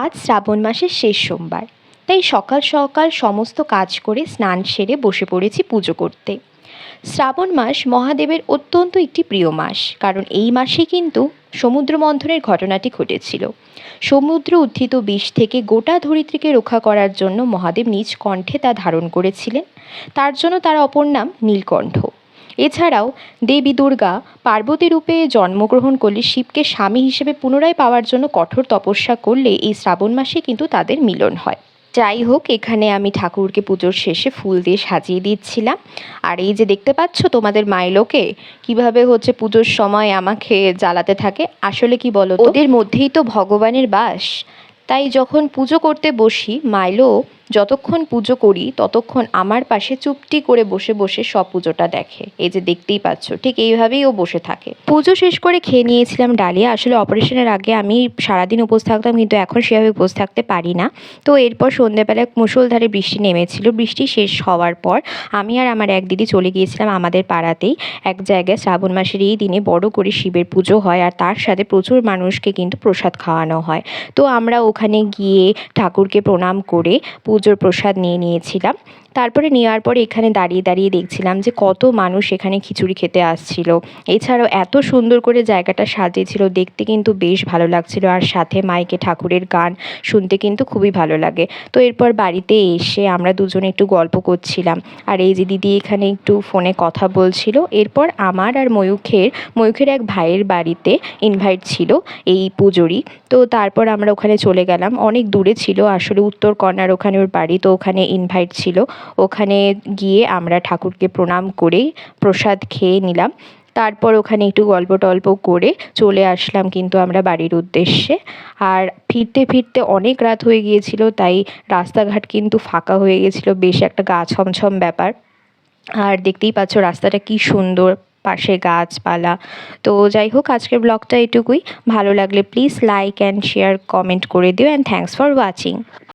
আজ শ্রাবণ মাসের শেষ সোমবার, তাই সকাল সকাল সমস্ত কাজ করে স্নান সেরে বসে পড়েছি পুজো করতে। শ্রাবণ মাস মহাদেবের অত্যন্ত একটি প্রিয় মাস, কারণ এই মাসে কিন্তু সমুদ্র মন্থনের ঘটনাটি ঘটেছিল। সমুদ্র উত্থিত বিষ থেকে গোটা ধরিত্রীকে রক্ষা করার জন্য মহাদেব নিজ কণ্ঠে তা ধারণ করেছিলেন। তার জন্য তার অপর নাম নীলকণ্ঠ। এছাড়াও দেবী দুর্গা পার্বতী রূপে জন্মগ্রহণ করলে শিবকে স্বামী হিসেবে পুনরায় পাওয়ার জন্য কঠোর তপস্যা করলে এই শ্রাবণ মাসে কিন্তু তাদের মিলন হয়। যাই হোক, এখানে আমি ঠাকুরকে পুজোর শেষে ফুল দিয়ে সাজিয়ে দিচ্ছিলাম। আর এই যে দেখতে পাচ্ছ তোমাদের মাইলোকে কিভাবে পুজোর সময় আমাকে জ্বালাতে থাকে। আসলে কি বলো তো, ওদের মধ্যেই তো ভগবানের বাস। তাই যখন পুজো করতে বসি, মাইলো যতক্ষণ পুজো করি ততক্ষণ আমার পাশে চুপটি করে বসে বসে সব পুজোটা দেখে। এই যে দেখতেই পাচ্ছ, ঠিক এইভাবেই ও বসে থাকে। পুজো শেষ করে খেয়ে নিয়েছিলাম ডালিয়া। আসলে অপারেশনের আগে আমি সারাদিন উপোস থাকতাম, কিন্তু এখন সেভাবে উপোস থাকতে পারি না। তো এরপর সন্ধ্যেবেলায় মুষলধারে বৃষ্টি নেমেছিল। বৃষ্টি শেষ হওয়ার পর আমি আর আমার এক দিদি চলে গিয়েছিলাম আমাদের পাড়াতেই এক জায়গায়। শ্রাবণ মাসের এই দিনে বড় করে শিবের পুজো হয়, আর তার সাথে প্রচুর মানুষকে কিন্তু প্রসাদ খাওয়ানো হয়। তো আমরা ওখানে গিয়ে ঠাকুরকে প্রণাম করে পুজোর প্রসাদ নিয়ে নিয়েছিলাম। তারপরে নেওয়ার পরে এখানে দাঁড়িয়ে দাঁড়িয়ে দেখছিলাম যে কত মানুষ এখানে খিচুড়ি খেতে আসছিল। এছাড়াও এত সুন্দর করে জায়গাটা সাজিয়েছিল, দেখতে কিন্তু বেশ ভালো লাগছিল। আর সাথে মাইকে ঠাকুরের গান শুনতে কিন্তু খুবই ভালো লাগে। তো এরপর বাড়িতে এসে আমরা দুজনে একটু গল্প করছিলাম। আর এই যে দিদি এখানে একটু ফোনে কথা বলছিল। এরপর আমার আর ময়ূখের এক ভাইয়ের বাড়িতে ইনভাইট ছিল এই পুজোরই। তো তারপর আমরা ওখানে চলে গেলাম। অনেক দূরে ছিল, আসলে উত্তর কন্যার ওখানে ওর বাড়ি। তো ওখানে ইনভাইট ছিল, ওখানে গিয়ে আমরা ঠাকুরকে প্রণাম করে প্রসাদ খেয়ে নিলাম। তারপর ওখানে একটু গল্প টল্প করে চলে আসলাম কিন্তু আমরা বাড়ির উদ্দেশ্যে। আর ফিরতে ফিরতে অনেক রাত হয়ে গিয়েছিল, তাই রাস্তাঘাট কিন্তু ফাঁকা হয়ে গেছিলো, বেশ একটা গা ছমছম ব্যাপার। আর দেখতেই পাচ্ছ রাস্তাটা কি সুন্দর, পাশে গাছপালা। তো যাই হোক, আজকের ব্লগটা এটুকুই। ভালো লাগলে please like and share comment করে দিও, অ্যান্ড থ্যাঙ্কস ফর ওয়াচিং।